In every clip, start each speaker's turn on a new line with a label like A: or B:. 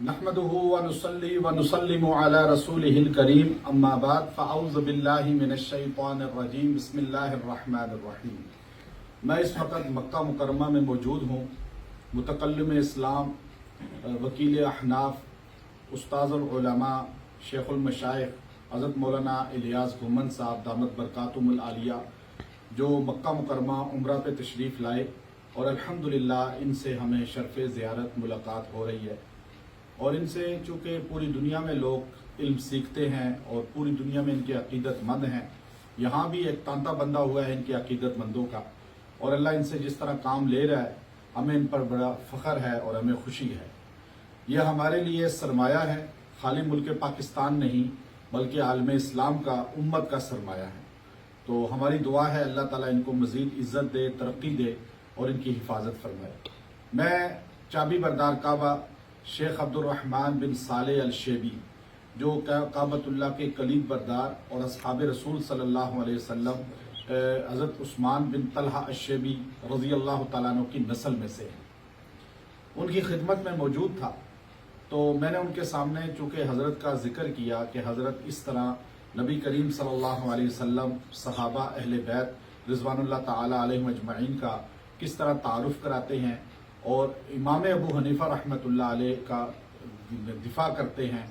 A: نحمده ونصلي ونسلم على رسوله الكريم اما بعد فاعوذ باللہ من الشیطان الرجیم بسم اللہ الرحمن الرحیم۔ میں اس وقت مکہ مکرمہ میں موجود ہوں۔ متکلم اسلام، وکیل احناف، استاذ العلماء، شیخ المشائخ حضرت مولانا الیاس گھومن صاحب دامت برکاتہم العالیہ جو مکہ مکرمہ عمرہ پہ تشریف لائے، اور الحمدللہ ان سے ہمیں شرف زیارت ملاقات ہو رہی ہے، اور ان سے چونکہ پوری دنیا میں لوگ علم سیکھتے ہیں اور پوری دنیا میں ان کے عقیدت مند ہیں، یہاں بھی ایک تانتا بندہ ہوا ہے ان کے عقیدت مندوں کا، اور اللہ ان سے جس طرح کام لے رہا ہے ہمیں ان پر بڑا فخر ہے اور ہمیں خوشی ہے۔ یہ ہمارے لیے سرمایہ ہے، خالی ملک پاکستان نہیں بلکہ عالم اسلام کا، امت کا سرمایہ ہے۔ تو ہماری دعا ہے اللہ تعالیٰ ان کو مزید عزت دے، ترقی دے اور ان کی حفاظت فرمائے۔ میں چابی بردار کعبہ شیخ عبد الرحمن بن صالح الشیبی جو کعبۃ اللہ کے کلید بردار اور اصحاب رسول صلی اللہ علیہ وسلم حضرت عثمان بن طلحہ الشیبی رضی اللہ تعالیٰ عنہ کی نسل میں سے ہیں، ان کی خدمت میں موجود تھا۔ تو میں نے ان کے سامنے چونکہ حضرت کا ذکر کیا کہ حضرت اس طرح نبی کریم صلی اللہ علیہ وسلم، صحابہ، اہل بیت رضوان اللہ تعالی علیہم اجمعین کا کس طرح تعارف کراتے ہیں، اور امام ابو حنیفہ رحمۃ اللہ علیہ کا دفاع کرتے ہیں،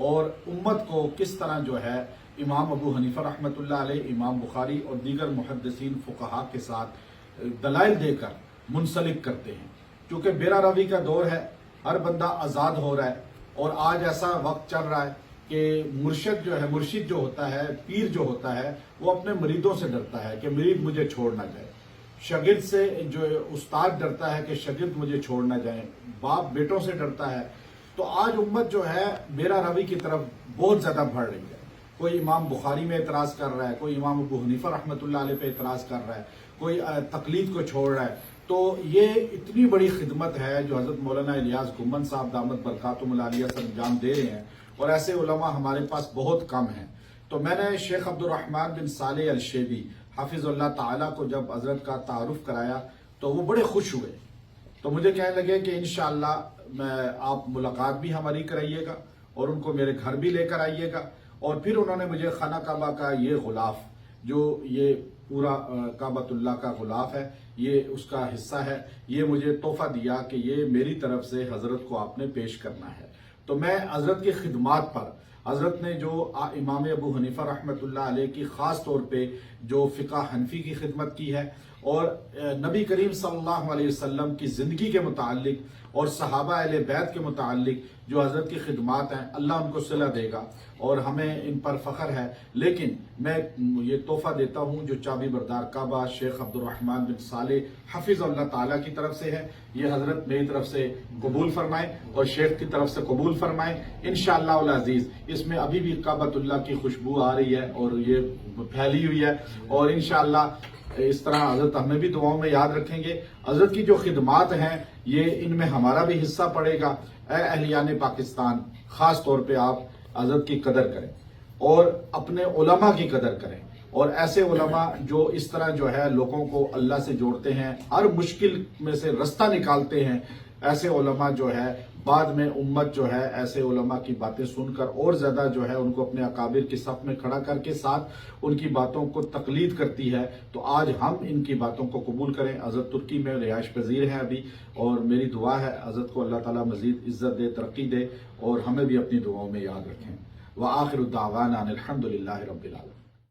A: اور امت کو کس طرح جو ہے امام ابو حنیفہ رحمۃ اللہ علیہ، امام بخاری اور دیگر محدثین فقہا کے ساتھ دلائل دے کر منسلک کرتے ہیں۔ کیونکہ بیرا روی کا دور ہے، ہر بندہ آزاد ہو رہا ہے، اور آج ایسا وقت چل رہا ہے کہ مرشد جو ہوتا ہے، پیر جو ہوتا ہے، وہ اپنے مریدوں سے ڈرتا ہے کہ مرید مجھے چھوڑ نہ جائے، شاگرد سے جو استاد ڈرتا ہے کہ شاگرد مجھے چھوڑ نہ جائیں، باپ بیٹوں سے ڈرتا ہے۔ تو آج امت جو ہے بیرا روی کی طرف بہت زیادہ بڑھ رہی ہے۔ کوئی امام بخاری میں اعتراض کر رہا ہے، کوئی امام ابو حنیفہ رحمۃ اللہ علیہ پہ اعتراض کر رہا ہے، کوئی تقلید کو چھوڑ رہا ہے۔ تو یہ اتنی بڑی خدمت ہے جو حضرت مولانا الیاس گھومن صاحب دامت برکاتہم العالیہ سے انجام دے رہے ہیں، اور ایسے علماء ہمارے پاس بہت کم ہیں۔ تو میں نے شیخ عبد الرحمن بن صالح الشیبی حافظ اللہ تعالیٰ کو جب حضرت کا تعارف کرایا تو وہ بڑے خوش ہوئے، تو مجھے کہنے لگے کہ انشاءاللہ آپ ملاقات بھی ہماری کرائیے گا اور ان کو میرے گھر بھی لے کر آئیے گا۔ اور پھر انہوں نے مجھے خانہ کعبہ کا یہ غلاف، جو یہ پورا کعبۃ اللہ کا غلاف ہے، یہ اس کا حصہ ہے، یہ مجھے تحفہ دیا کہ یہ میری طرف سے حضرت کو آپ نے پیش کرنا ہے۔ تو میں حضرت کی خدمات پر، حضرت نے جو امام ابو حنیفہ رحمۃ اللہ علیہ کی خاص طور پہ جو فقہ حنفی کی خدمت کی ہے، اور نبی کریم صلی اللہ علیہ وسلم کی زندگی کے متعلق اور صحابہ اہل بیت کے متعلق جو حضرت کی خدمات ہیں، اللہ ان کو صلہ دے گا اور ہمیں ان پر فخر ہے۔ لیکن میں یہ تحفہ دیتا ہوں جو چابی بردار کعبہ شیخ عبد الرحمن بن صالح حفظ اللہ تعالیٰ کی طرف سے ہے، یہ حضرت میری طرف سے قبول فرمائیں اور شیخ کی طرف سے قبول فرمائیں انشاءاللہ العزیز۔ اس میں ابھی بھی کعبۃ اللہ کی خوشبو آ رہی ہے اور یہ پھیلی ہوئی ہے، اور انشاءاللہ اس طرح حضرت ہمیں بھی دعاؤں میں یاد رکھیں گے۔ حضرت کی جو خدمات ہیں یہ ان میں ہمارا بھی حصہ پڑے گا۔ اے اہلیان پاکستان، خاص طور پہ آپ حضرت کی قدر کریں اور اپنے علماء کی قدر کریں، اور ایسے علماء جو اس طرح جو ہے لوگوں کو اللہ سے جوڑتے ہیں، ہر مشکل میں سے رستہ نکالتے ہیں، ایسے علماء جو ہے بعد میں امت جو ہے ایسے علماء کی باتیں سن کر اور زیادہ جو ہے ان کو اپنے اکابر کی صف میں کھڑا کر کے ساتھ ان کی باتوں کو تقلید کرتی ہے۔ تو آج ہم ان کی باتوں کو قبول کریں۔ حضرت ترکی میں رہائش پذیر ہیں ابھی، اور میری دعا ہے حضرت کو اللہ تعالیٰ مزید عزت دے، ترقی دے، اور ہمیں بھی اپنی دعاؤں میں یاد رکھیں۔ وآخر دعوانا ان الحمد للہ رب العالمین۔